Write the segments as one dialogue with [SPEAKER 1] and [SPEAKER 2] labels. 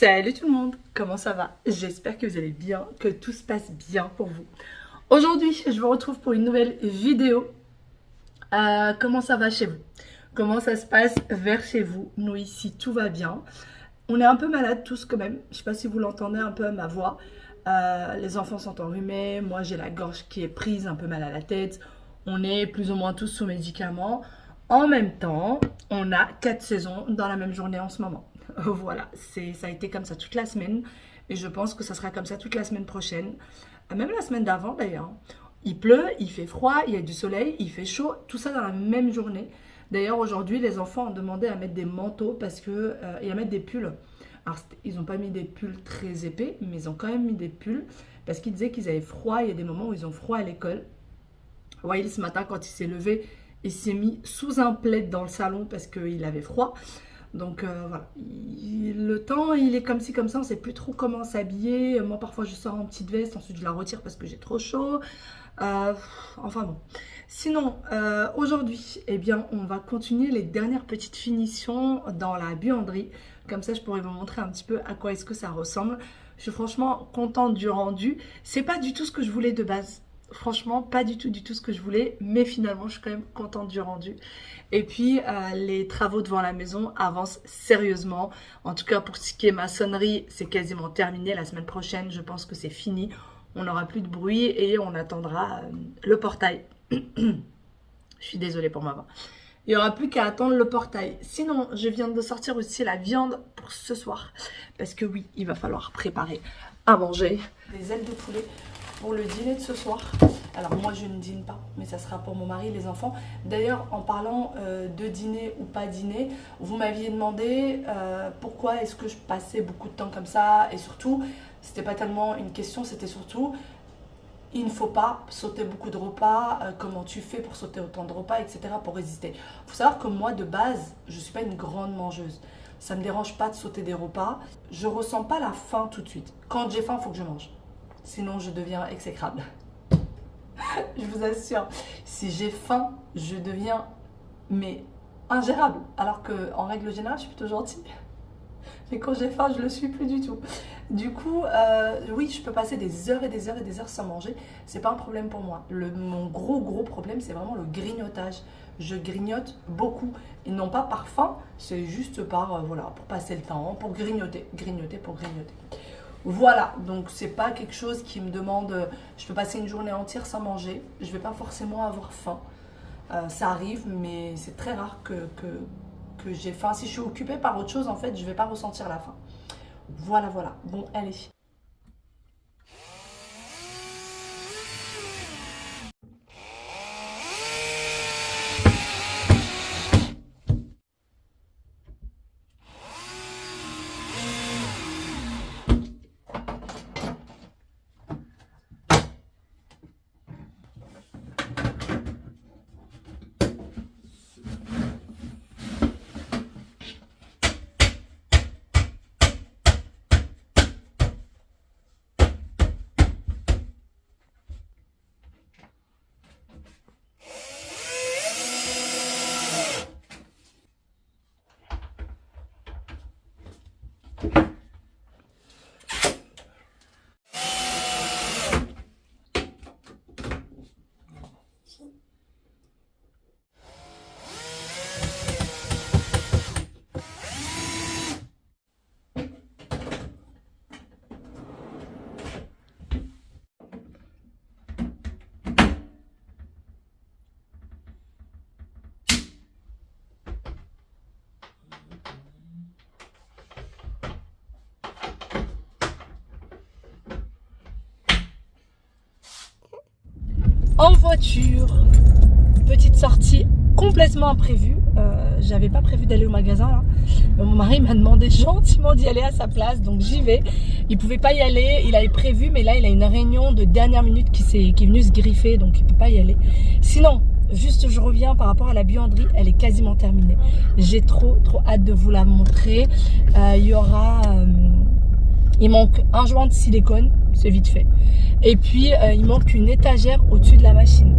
[SPEAKER 1] Salut tout le monde, comment ça va? J'espère que vous allez bien, que tout se passe bien pour vous. Aujourd'hui, je vous retrouve pour une nouvelle vidéo. Comment ça va chez vous? Comment ça se passe vers chez vous? Nous ici, tout va bien. On est un peu malades tous quand même. Je sais pas si vous l'entendez un peu à ma voix. Les enfants sont enrhumés, moi j'ai la gorge qui est prise, un peu mal à la tête. On est plus ou moins tous sous médicaments. En même temps, on a 4 saisons dans la même journée en ce moment. Voilà, ça a été comme ça toute la semaine et je pense que ça sera comme ça toute la semaine prochaine, même la semaine d'avant d'ailleurs. Il pleut, il fait froid, il y a du soleil, il fait chaud, tout ça dans la même journée. D'ailleurs aujourd'hui les enfants ont demandé à mettre des manteaux et à mettre des pulls. Alors ils n'ont pas mis des pulls très épais, mais ils ont quand même mis des pulls parce qu'ils disaient qu'ils avaient froid. Il y a des moments où ils ont froid à l'école. Wael ce matin quand il s'est levé, il s'est mis sous un plaid dans le salon parce qu'il avait froid. Donc voilà, le temps il est comme ci comme ça, on ne sait plus trop comment s'habiller. Moi parfois je sors en petite veste, ensuite je la retire parce que j'ai trop chaud. Enfin bon. Sinon aujourd'hui, eh bien, on va continuer les dernières petites finitions dans la buanderie. Comme ça je pourrais vous montrer un petit peu à quoi est-ce que ça ressemble. Je suis franchement contente du rendu. C'est pas du tout ce que je voulais de base. Franchement, pas du tout ce que je voulais, mais finalement, je suis quand même contente du rendu. Et puis, les travaux devant la maison avancent sérieusement. En tout cas, pour ce qui est maçonnerie, c'est quasiment terminé. La semaine prochaine, je pense que c'est fini. On n'aura plus de bruit et on attendra le portail. Je suis désolée pour ma voix. Il n'y aura plus qu'à attendre le portail. Sinon, je viens de sortir aussi la viande pour ce soir. Parce que oui, il va falloir préparer à manger. Des ailes de poulet pour le dîner de ce soir. Alors moi je ne dîne pas, mais ça sera pour mon mari et les enfants. D'ailleurs en parlant de dîner ou pas dîner, vous m'aviez demandé pourquoi est-ce que je passais beaucoup de temps comme ça. Et surtout, c'était pas tellement une question, c'était surtout il ne faut pas sauter beaucoup de repas, comment tu fais pour sauter autant de repas, etc. pour résister. Il faut savoir que moi de base, je ne suis pas une grande mangeuse. Ça ne me dérange pas de sauter des repas. Je ne ressens pas la faim tout de suite. Quand j'ai faim, il faut que je mange. Sinon, je deviens exécrable. Je vous assure, si j'ai faim, je deviens mais ingérable. Alors qu'en règle générale, je suis plutôt gentille. Mais quand j'ai faim, je le suis plus du tout. Du coup, oui, je peux passer des heures et des heures et des heures sans manger. C'est pas un problème pour moi. Mon gros problème, c'est vraiment le grignotage. Je grignote beaucoup. Et non pas par faim, c'est juste voilà, pour passer le temps, pour grignoter. Grignoter pour grignoter. Voilà, donc c'est pas quelque chose qui me demande, je peux passer une journée entière sans manger, je vais pas forcément avoir faim, ça arrive, mais c'est très rare que j'ai faim. Si je suis occupée par autre chose, en fait, je vais pas ressentir la faim. Voilà, bon, allez. En voiture, petite sortie complètement imprévue. J'avais pas prévu d'aller au magasin là. Mais mon mari m'a demandé gentiment d'y aller à sa place, donc j'y vais. Il pouvait pas y aller, il avait prévu, mais là il a une réunion de dernière minute qui est venue se griffer, donc il peut pas y aller. Sinon, juste je reviens par rapport à la buanderie, elle est quasiment terminée. J'ai trop hâte de vous la montrer. Il manque un joint de silicone, c'est vite fait. Et puis il manque une étagère au-dessus de la machine.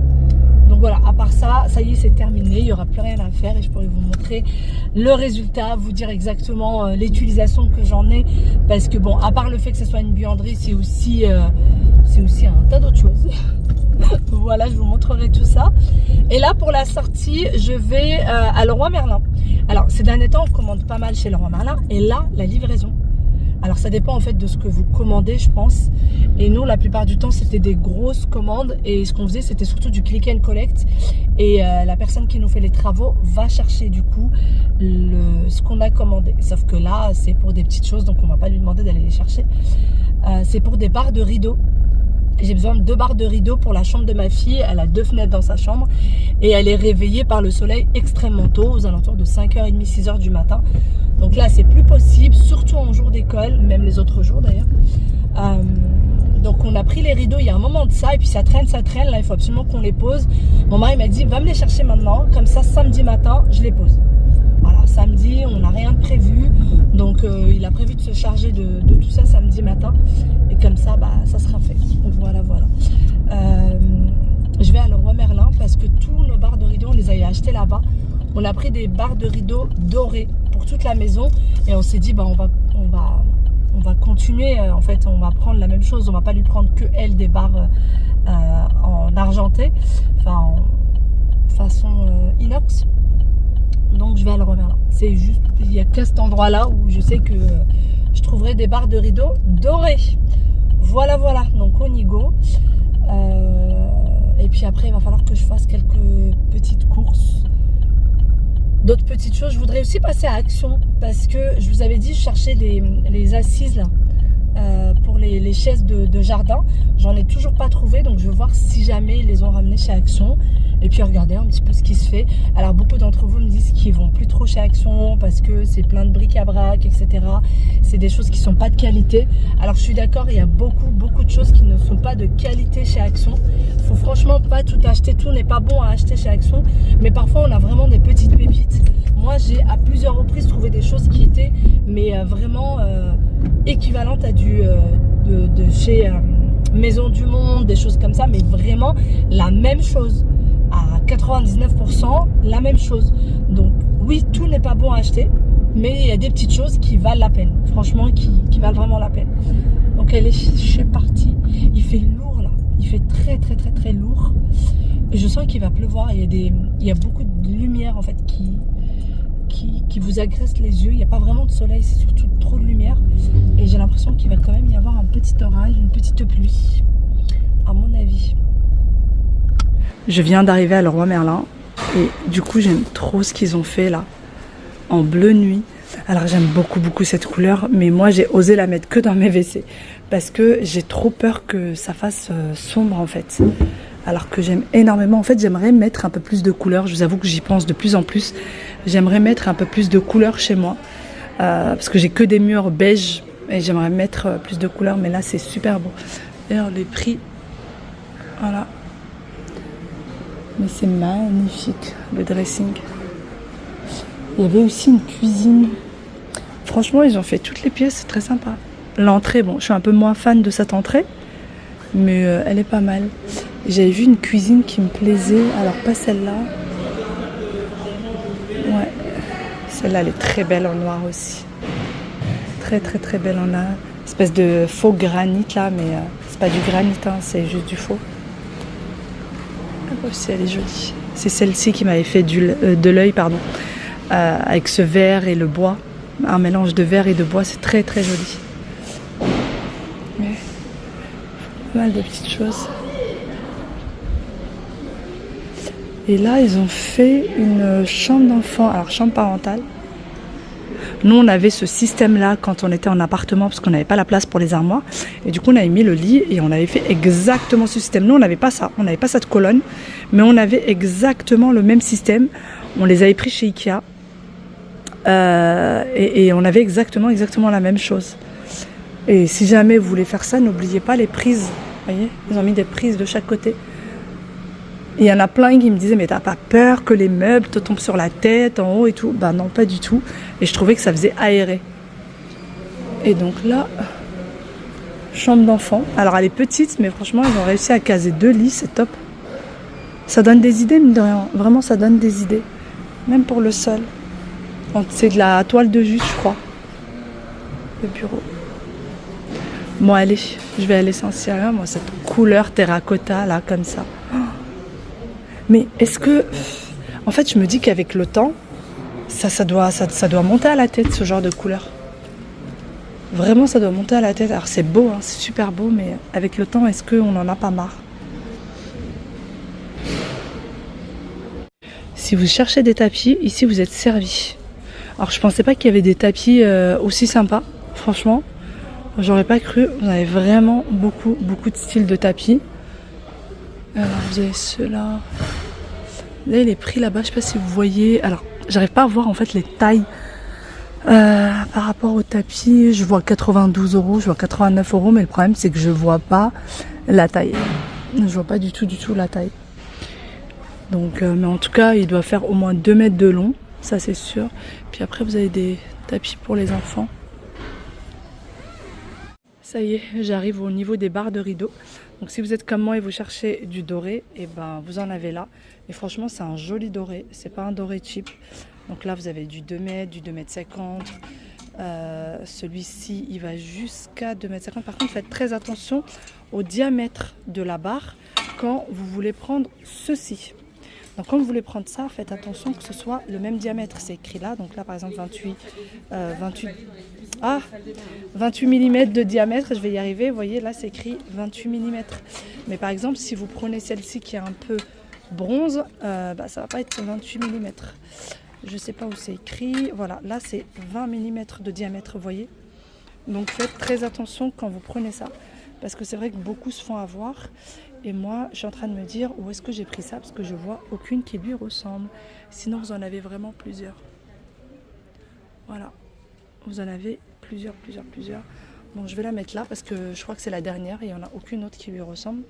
[SPEAKER 1] Donc voilà, à part ça, ça y est, c'est terminé. Il n'y aura plus rien à faire et je pourrais vous montrer le résultat, vous dire exactement l'utilisation que j'en ai. Parce que bon, à part le fait que ce soit une buanderie, c'est aussi un tas d'autres choses. Voilà, je vous montrerai tout ça. Et là, pour la sortie, je vais à Leroy Merlin. Alors, ces derniers temps, on commande pas mal chez Leroy Merlin. Et là, la livraison. Alors, ça dépend en fait de ce que vous commandez, je pense. Et nous, la plupart du temps, c'était des grosses commandes. Et ce qu'on faisait, c'était surtout du click and collect. Et la personne qui nous fait les travaux va chercher du coup ce qu'on a commandé. Sauf que là, c'est pour des petites choses, donc on va pas lui demander d'aller les chercher. C'est pour des barres de rideaux. J'ai besoin de 2 barres de rideaux pour la chambre de ma fille. Elle a 2 fenêtres dans sa chambre et elle est réveillée par le soleil extrêmement tôt, aux alentours de 5h30, 6h du matin. Donc là, c'est plus possible, surtout en jour d'école, même les autres jours d'ailleurs. Donc on a pris les rideaux il y a un moment de ça et puis ça traîne, là il faut absolument qu'on les pose. Mon mari m'a dit va me les chercher maintenant, comme ça samedi matin je les pose. Voilà, samedi on n'a rien de prévu, donc il a prévu de se charger de tout ça samedi matin et comme ça bah, ça sera fait. Donc voilà. Je vais à Leroy Merlin parce que tous nos barres de rideaux on les a achetés là-bas. On a pris des barres de rideaux dorées pour toute la maison et on s'est dit bah on va continuer, en fait on va prendre la même chose, on va pas lui prendre que elle des barres en argenté, enfin en façon inox. Donc je vais à Leroy Merlin. C'est juste, il n'y a qu'à cet endroit là où je sais que je trouverai des barres de rideaux dorées. Voilà, donc on y go. Et puis après il va falloir que je fasse quelques petites courses. D'autres petites choses, je voudrais aussi passer à Action parce que je vous avais dit je cherchais les assises là, pour les chaises de jardin. J'en ai toujours pas trouvé, donc je vais voir si jamais ils les ont ramenées chez Action et puis regarder un petit peu ce qui se fait. Alors beaucoup d'entre vous me disent qu'ils vont plus trop chez Action parce que c'est plein de bric-à-brac, etc. C'est des choses qui sont pas de qualité. Alors je suis d'accord, il y a beaucoup de choses qui ne sont pas de qualité chez Action. Faut franchement pas tout acheter, tout n'est pas bon à acheter chez Action, mais parfois on a vraiment des petites pépites. Moi j'ai à plusieurs reprises trouvé des choses qui étaient vraiment équivalentes à de chez Maison du Monde, des choses comme ça, mais vraiment la même chose, à 99% la même chose. Donc oui, tout n'est pas bon à acheter, mais il y a des petites choses qui valent la peine, franchement qui valent vraiment la peine. Donc allez, je suis partie. Il fait lourd là, il fait très lourd et je sens qu'il va pleuvoir. Il y a beaucoup de lumière en fait qui vous agresse les yeux. Il n'y a pas vraiment de soleil, c'est surtout trop de lumière et j'ai l'impression qu'il va quand même y avoir un petit orage, une petite pluie à mon avis. Je viens d'arriver à Leroy Merlin et du coup j'aime trop ce qu'ils ont fait là en bleu nuit. Alors j'aime beaucoup cette couleur, mais moi j'ai osé la mettre que dans mes WC parce que j'ai trop peur que ça fasse sombre en fait. Alors que j'aime énormément, en fait j'aimerais mettre un peu plus de couleurs, je vous avoue que j'y pense de plus en plus. J'aimerais mettre un peu plus de couleurs chez moi, parce que j'ai que des murs beige et j'aimerais mettre plus de couleurs, mais là c'est super beau. D'ailleurs les prix, voilà. Mais c'est magnifique le dressing. Il y avait aussi une cuisine. Franchement ils ont fait toutes les pièces, c'est très sympa. L'entrée, bon je suis un peu moins fan de cette entrée, mais elle est pas mal. J'avais vu une cuisine qui me plaisait, alors pas celle-là. Ouais, celle-là elle est très belle en noir aussi. Très belle en noir. Espèce de faux granit là, mais c'est pas du granit, hein, c'est juste du faux. Ah aussi elle est jolie. C'est celle-ci qui m'avait fait de l'œil, pardon. Avec ce verre et le bois. Un mélange de verre et de bois, c'est très joli. Mais, pas mal de petites choses. Et là, ils ont fait une chambre d'enfant, alors chambre parentale. Nous, on avait ce système-là quand on était en appartement parce qu'on n'avait pas la place pour les armoires. Et du coup, on avait mis le lit et on avait fait exactement ce système. Nous, on n'avait pas ça, on n'avait pas cette colonne, mais on avait exactement le même système. On les avait pris chez Ikea et on avait exactement la même chose. Et si jamais vous voulez faire ça, n'oubliez pas les prises. Vous voyez, ils ont mis des prises de chaque côté. Et il y en a plein qui me disaient mais t'as pas peur que les meubles te tombent sur la tête en haut et tout? Bah non, pas du tout. Et je trouvais que ça faisait aérer. Et donc là, chambre d'enfant. Alors elle est petite, mais franchement ils ont réussi à caser 2 lits, c'est top. Ça donne des idées, mine de rien. Vraiment, ça donne des idées. Même pour le sol. C'est de la toile de jus, je crois. Le bureau. Bon, allez, je vais aller sans ciel. Moi, cette couleur terracotta, là, comme ça. Mais est-ce que... En fait, je me dis qu'avec le temps, ça doit monter à la tête, ce genre de couleur. Vraiment, ça doit monter à la tête. Alors, c'est beau, hein, c'est super beau, mais avec le temps, est-ce qu'on n'en a pas marre? Si vous cherchez des tapis, ici, vous êtes servi. Alors, je pensais pas qu'il y avait des tapis aussi sympas, franchement. J'aurais pas cru. Vous avez vraiment beaucoup de styles de tapis. Alors, vous avez ceux-là. Vous avez les prix là-bas, je sais pas si vous voyez. Alors, j'arrive pas à voir en fait les tailles par rapport au tapis. Je vois 92 €, je vois 89 €, mais le problème c'est que je vois pas la taille. Je vois pas du tout la taille. Donc, mais en tout cas, il doit faire au moins 2 mètres de long, ça c'est sûr. Puis après, vous avez des tapis pour les enfants. Ça y est, j'arrive au niveau des barres de rideaux. Donc si vous êtes comme moi et vous cherchez du doré, et ben vous en avez là. Et franchement, c'est un joli doré, c'est pas un doré cheap. Donc là, vous avez du 2 mètres, du 2 mètres 50. Celui-ci, il va jusqu'à 2 mètres 50. Par contre, faites très attention au diamètre de la barre quand vous voulez prendre ceci. Donc quand vous voulez prendre ça, faites attention que ce soit le même diamètre. C'est écrit là, donc là par exemple 28 mm de diamètre, je vais y arriver. Vous voyez là c'est écrit 28 mm. Mais par exemple si vous prenez celle-ci qui est un peu bronze, ça va pas être 28 mm. Je sais pas où c'est écrit. Voilà, là c'est 20 mm de diamètre, vous voyez. Donc faites très attention quand vous prenez ça. Parce que c'est vrai que beaucoup se font avoir. Et moi, je suis en train de me dire où est-ce que j'ai pris ça parce que je vois aucune qui lui ressemble. Sinon, vous en avez vraiment plusieurs. Voilà. Vous en avez plusieurs. Bon, je vais la mettre là parce que je crois que c'est la dernière et il n'y en a aucune autre qui lui ressemble.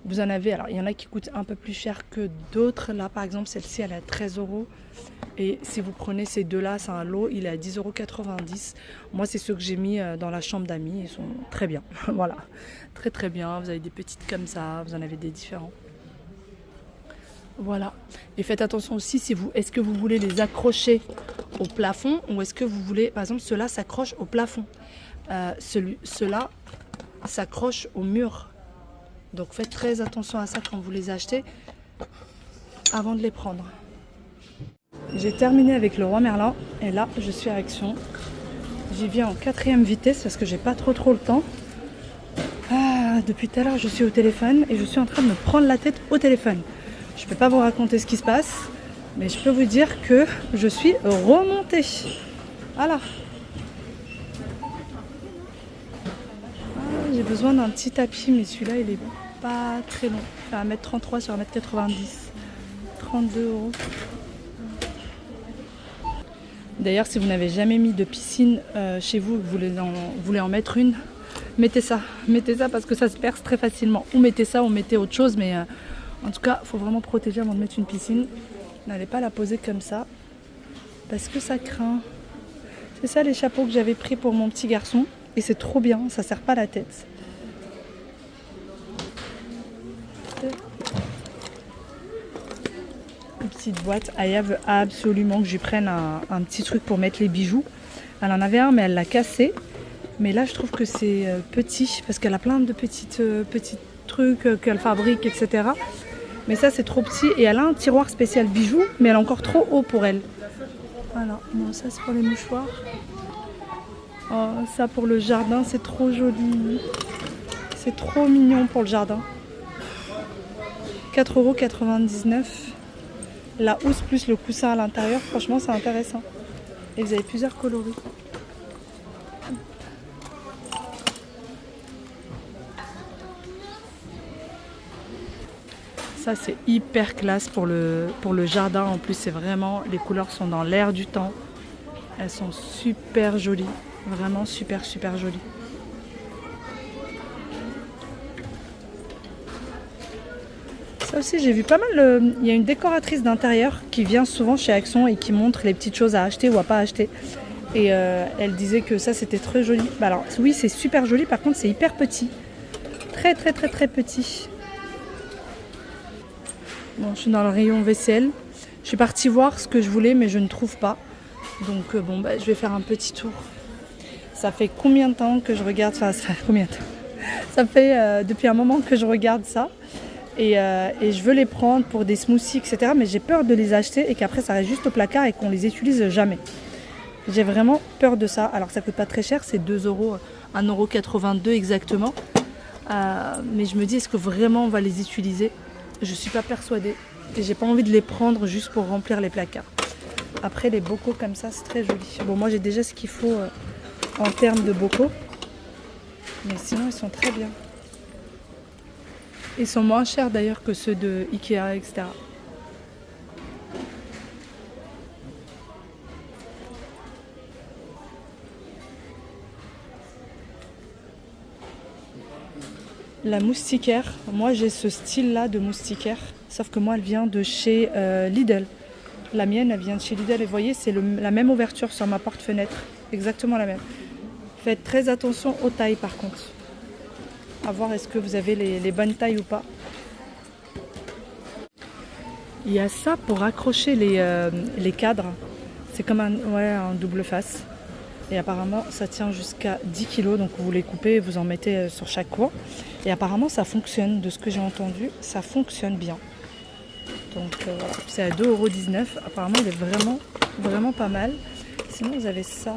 [SPEAKER 1] Vous en avez, alors il y en a qui coûtent un peu plus cher que d'autres. Là, par exemple, celle-ci, elle est à 13 €. Et si vous prenez ces deux-là, c'est un lot, il est à 10,90 €. Moi, c'est ceux que j'ai mis dans la chambre d'amis. Ils sont très bien. Voilà, très bien. Vous avez des petites comme ça, vous en avez des différents. Voilà. Et faites attention aussi, est-ce que vous voulez les accrocher au plafond ou est-ce que vous voulez, par exemple, ceux-là s'accrochent au plafond. Ceux-là s'accrochent au mur. Donc faites très attention à ça quand vous les achetez avant de les prendre. J'ai terminé avec le Roi Merlin et là je suis à Action. J'y viens en 4e vitesse parce que j'ai pas trop le temps. Depuis tout à l'heure je suis au téléphone et je suis en train de me prendre la tête au téléphone. Je peux pas vous raconter ce qui se passe, mais je peux vous dire que je suis remontée. Voilà. J'ai besoin d'un petit tapis, mais celui-là il est pas très long. Il fait 1,33 m sur 1,90 m. 32 €. D'ailleurs, si vous n'avez jamais mis de piscine chez vous, vous voulez en mettre une, mettez ça parce que ça se perce très facilement. Ou mettez ça ou mettez autre chose, mais en tout cas, il faut vraiment protéger avant de mettre une piscine. N'allez pas la poser comme ça parce que ça craint. C'est ça les chapeaux que j'avais pris pour mon petit garçon et c'est trop bien, ça sert pas la tête. Une petite boîte. Aya veut absolument que je lui prenne un petit truc pour mettre les bijoux. Elle en avait un mais elle l'a cassé. Mais là je trouve que c'est petit parce qu'elle a plein de petits trucs qu'elle fabrique, etc. Mais ça c'est trop petit et elle a un tiroir spécial bijoux mais elle est encore trop haut pour elle. Voilà, bon, ça c'est pour les mouchoirs. Oh, ça pour le jardin c'est trop joli. C'est trop mignon pour le jardin. 4,99 €. La housse plus le coussin à l'intérieur, franchement c'est intéressant. Et vous avez plusieurs coloris. Ça c'est hyper classe pour le jardin. En plus c'est vraiment, les couleurs sont dans l'air du temps. Elles sont super jolies. Vraiment super jolies. Ça aussi j'ai vu pas mal, il y a une décoratrice d'intérieur qui vient souvent chez Action et qui montre les petites choses à acheter ou à pas acheter. Et elle disait que ça c'était très joli. Bah alors oui c'est super joli, par contre c'est hyper petit. Très petit. Bon, je suis dans le rayon vaisselle. Je suis partie voir ce que je voulais, mais je ne trouve pas. Donc bon, bah, je vais faire un petit tour. Ça fait combien de temps que je regarde, enfin ça fait combien de temps? Ça fait depuis un moment que je regarde ça. Et je veux les prendre pour des smoothies, etc. Mais j'ai peur de les acheter et qu'après ça reste juste au placard et qu'on les utilise jamais. J'ai vraiment peur de ça. Alors ça coûte pas très cher, c'est 2 euros, 1,82 € exactement. Mais je me dis, est-ce que vraiment on va les utiliser? Je suis pas persuadée. Et j'ai pas envie de les prendre juste pour remplir les placards. Après les bocaux comme ça, c'est très joli. Bon, moi j'ai déjà ce qu'il faut en termes de bocaux. Mais sinon ils sont très bien. Ils sont moins chers d'ailleurs que ceux de Ikea, etc. La moustiquaire, moi j'ai ce style là de moustiquaire, sauf que moi elle vient de chez Lidl. La mienne elle vient de chez Lidl et vous voyez c'est la même ouverture sur ma porte-fenêtre, exactement la même. Faites très attention aux tailles par contre. À voir est-ce que vous avez les bonnes tailles ou pas. Il y a ça pour accrocher les cadres. C'est comme un double face. Et apparemment, ça tient jusqu'à 10 kg. Donc vous les coupez, vous en mettez sur chaque coin. Et apparemment, ça fonctionne. De ce que j'ai entendu, ça fonctionne bien. Donc voilà, c'est à 2,19 €. Apparemment, il est vraiment, vraiment pas mal. Sinon, vous avez ça.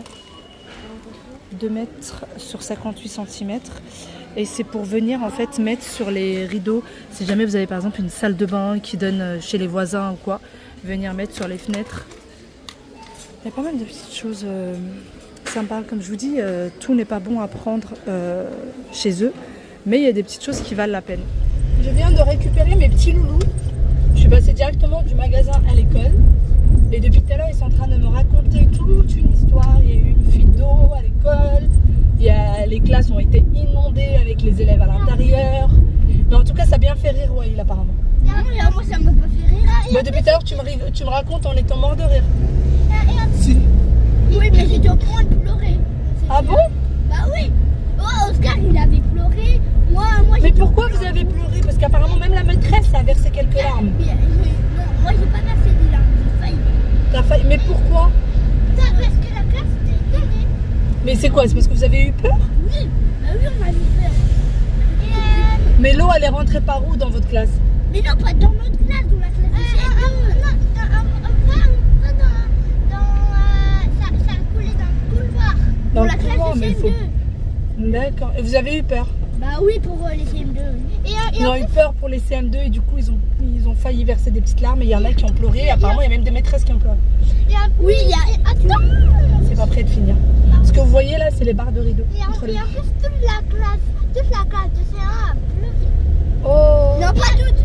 [SPEAKER 1] 2 mètres sur 58 cm. Et c'est pour venir en fait mettre sur les rideaux. Si jamais vous avez par exemple une salle de bain qui donne chez les voisins ou quoi, venir mettre sur les fenêtres. Il y a pas mal de petites choses sympas. Comme je vous dis, tout n'est pas bon à prendre chez eux. Mais il y a des petites choses qui valent la peine. Je viens de récupérer mes petits loulous. Je suis passée directement du magasin à l'école. Et depuis tout à l'heure, ils sont en train de me raconter toute une histoire. Il y a eu une fuite d'eau à l'école. Les classes ont été inondées avec les élèves à l'intérieur. Mais en tout cas, ça a bien fait rire Waïl apparemment.
[SPEAKER 2] Non, moi ça m'a pas fait rire.
[SPEAKER 1] Mais depuis tout à l'heure, tu me racontes en étant mort de rire. Si.
[SPEAKER 2] Oui, mais j'étais au point de pleurer.
[SPEAKER 1] Ah bon?
[SPEAKER 2] Bah oui. Oh, Oscar, il avait pleuré. Moi
[SPEAKER 1] Mais pourquoi vous avez pleuré? Parce qu'apparemment, même la maîtresse a versé quelques larmes.
[SPEAKER 2] Non, moi j'ai pas versé des larmes, j'ai failli.
[SPEAKER 1] T'as failli. Mais pourquoi?
[SPEAKER 2] Parce que la classe était énervée.
[SPEAKER 1] Mais c'est quoi? C'est parce que vous avez eu peur?
[SPEAKER 2] Oui, bah oui, on a eu peur.
[SPEAKER 1] Mais l'eau, elle est rentrée par où dans votre classe?
[SPEAKER 2] Mais non, pas dans notre classe, dans la classe de CM2. Ça a coulé dans le couloir. Dans la classe de CM2.
[SPEAKER 1] D'accord. Et vous avez eu peur?
[SPEAKER 2] Bah oui, pour les CM2.
[SPEAKER 1] Ils ont eu peur pour les CM2 et du coup, ils ont failli verser des petites larmes. Et il y en a qui ont pleuré. Et apparemment, il y a même des maîtresses qui ont pleuré.
[SPEAKER 2] Oui, il y a... Attends.
[SPEAKER 1] C'est pas prêt de finir. Ce que vous voyez là, c'est les barres de rideaux.
[SPEAKER 2] Et en plus, toute la classe de C1 a pleuré.
[SPEAKER 1] Oh.
[SPEAKER 2] Non, pas toutes.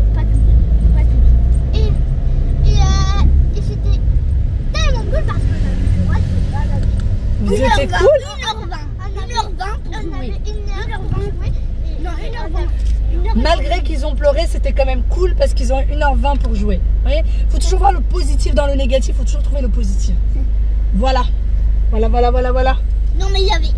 [SPEAKER 2] Et c'était tellement cool parce qu'on avait le droit de se balader.
[SPEAKER 1] Vous étiez cool?
[SPEAKER 2] 1h20 pour jouer. 1h20 pour jouer. Non, 1h20.
[SPEAKER 1] Malgré qu'ils ont pleuré, c'était quand même cool parce qu'ils ont 1h20 pour jouer. Vous voyez? Faut toujours voir le positif dans le négatif, faut toujours trouver le positif. Voilà. Voilà.
[SPEAKER 2] Non, mais il y avait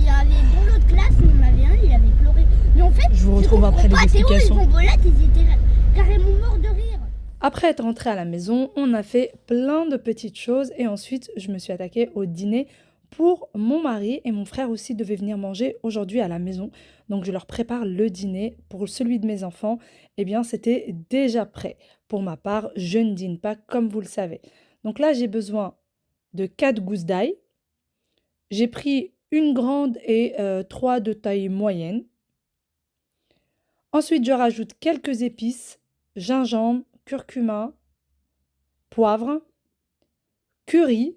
[SPEAKER 2] dans l'autre classe, il y en avait un, il avait pleuré. Mais en fait,
[SPEAKER 1] je vous retrouve après les explications.
[SPEAKER 2] Les bombolettes, ils étaient carrément morts de rire.
[SPEAKER 1] Après être rentré à la maison, on a fait plein de petites choses et ensuite je me suis attaquée au dîner pour mon mari et mon frère aussi devait venir manger aujourd'hui à la maison. Donc je leur prépare le dîner. Pour celui de mes enfants, eh bien c'était déjà prêt. Pour ma part, je ne dîne pas comme vous le savez. Donc là, j'ai besoin de 4 gousses d'ail. J'ai pris une grande et 3 de taille moyenne. Ensuite, je rajoute quelques épices, gingembre, curcuma, poivre, curry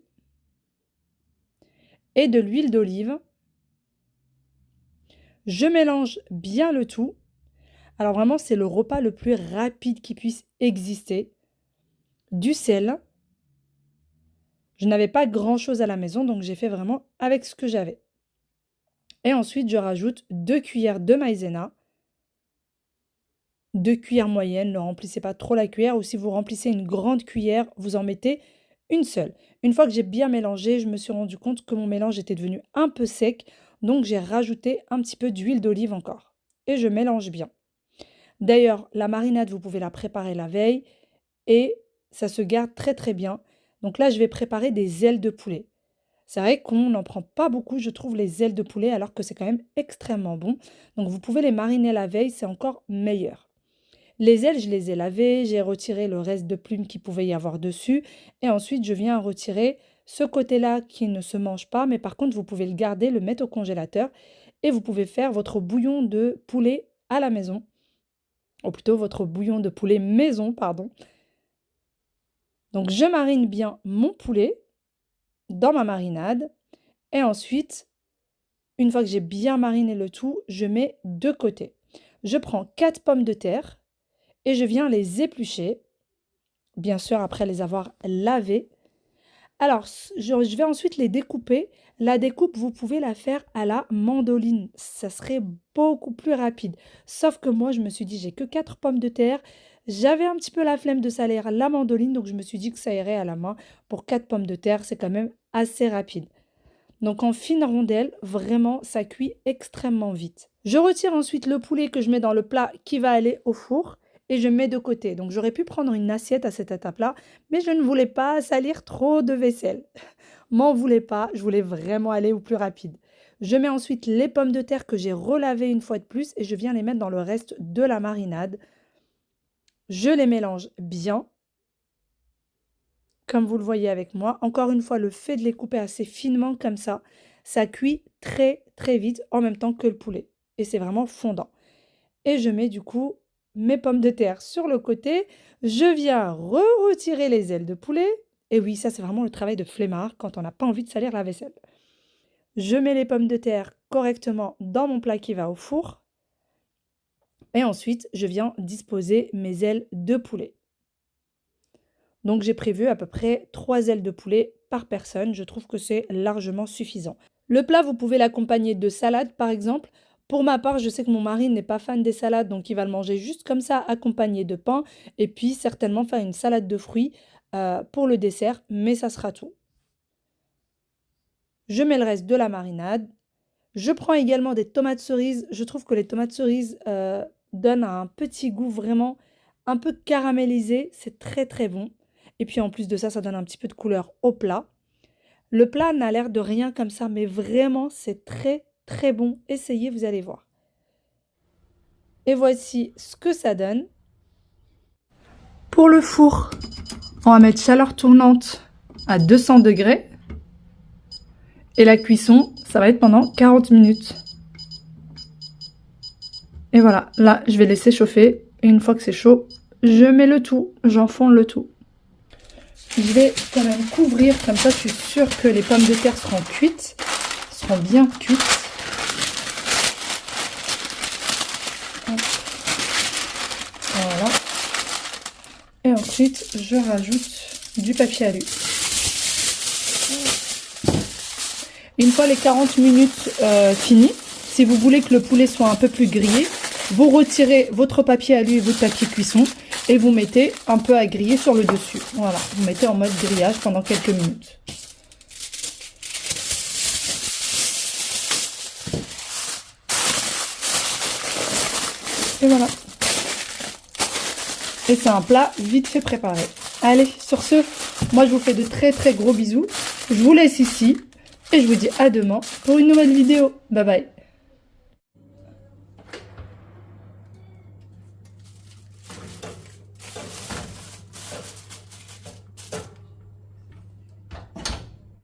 [SPEAKER 1] et de l'huile d'olive. Je mélange bien le tout. Alors vraiment, c'est le repas le plus rapide qui puisse exister. Du sel. Je n'avais pas grand-chose à la maison, donc j'ai fait vraiment avec ce que j'avais. Et ensuite, je rajoute 2 cuillères de maïzena. 2 cuillères moyennes, ne remplissez pas trop la cuillère. Ou si vous remplissez une grande cuillère, vous en mettez une seule. Une fois que j'ai bien mélangé, je me suis rendu compte que mon mélange était devenu un peu sec. Donc j'ai rajouté un petit peu d'huile d'olive encore. Et je mélange bien. D'ailleurs, la marinade, vous pouvez la préparer la veille. et ça se garde très très bien. Donc là, je vais préparer des ailes de poulet. C'est vrai qu'on n'en prend pas beaucoup, je trouve, les ailes de poulet, alors que c'est quand même extrêmement bon. Donc vous pouvez les mariner la veille, c'est encore meilleur. Les ailes, je les ai lavées, j'ai retiré le reste de plumes qu'il pouvait y avoir dessus. Et ensuite, je viens retirer ce côté-là qui ne se mange pas, mais par contre, vous pouvez le garder, le mettre au congélateur et vous pouvez faire votre bouillon de poulet à la maison. Ou plutôt votre bouillon de poulet maison, pardon. Donc, je marine bien mon poulet dans ma marinade. Et ensuite, une fois que j'ai bien mariné le tout, je mets de côté. Je prends 4 pommes de terre et je viens les éplucher, bien sûr après les avoir lavées. Alors, je vais ensuite les découper. La découpe, vous pouvez la faire à la mandoline. Ça serait beaucoup plus rapide. Sauf que moi, je me suis dit, j'ai que 4 pommes de terre. J'avais un petit peu la flemme de saler la mandoline, donc je me suis dit que ça irait à la main. Pour 4 pommes de terre, c'est quand même assez rapide. Donc en fine rondelle, vraiment, ça cuit extrêmement vite. Je retire ensuite le poulet que je mets dans le plat qui va aller au four. Et je mets de côté. Donc j'aurais pu prendre une assiette à cette étape-là, mais je ne voulais pas salir trop de vaisselle. M'en voulais pas, je voulais vraiment aller au plus rapide. Je mets ensuite les pommes de terre que j'ai relavées une fois de plus et je viens les mettre dans le reste de la marinade. Je les mélange bien, comme vous le voyez avec moi. Encore une fois, le fait de les couper assez finement comme ça cuit très très vite en même temps que le poulet. Et c'est vraiment fondant. Et je mets du coup mes pommes de terre sur le côté. Je viens retirer les ailes de poulet. Et oui, ça c'est vraiment le travail de flemmard quand on n'a pas envie de salir la vaisselle. Je mets les pommes de terre correctement dans mon plat qui va au four. Et ensuite, je viens disposer mes ailes de poulet. Donc j'ai prévu à peu près 3 ailes de poulet par personne. Je trouve que c'est largement suffisant. Le plat, vous pouvez l'accompagner de salade par exemple. Pour ma part, je sais que mon mari n'est pas fan des salades, donc il va le manger juste comme ça, accompagné de pain. Et puis certainement faire une salade de fruits pour le dessert, mais ça sera tout. Je mets le reste de la marinade. Je prends également des tomates cerises. Je trouve que les tomates cerises donnent un petit goût vraiment un peu caramélisé. C'est très très bon. Et puis en plus de ça, ça donne un petit peu de couleur au plat. Le plat n'a l'air de rien comme ça, mais vraiment, c'est très très bon. Essayez, vous allez voir. Et voici ce que ça donne. Pour le four, on va mettre chaleur tournante à 200 degrés. Et la cuisson, ça va être pendant 40 minutes. Et voilà, là, je vais laisser chauffer. Et une fois que c'est chaud, je mets le tout, j'enfonce le tout. Je vais quand même couvrir, comme ça je suis sûre que les pommes de terre seront cuites, seront bien cuites. Voilà. Et ensuite, je rajoute du papier alu. Une fois les 40 minutes finies, si vous voulez que le poulet soit un peu plus grillé, vous retirez votre papier alu et votre papier cuisson et vous mettez un peu à griller sur le dessus. Voilà, vous mettez en mode grillage pendant quelques minutes. Et voilà. Et c'est un plat vite fait préparé. Allez, sur ce, moi je vous fais de très très gros bisous. Je vous laisse ici et je vous dis à demain pour une nouvelle vidéo. Bye bye.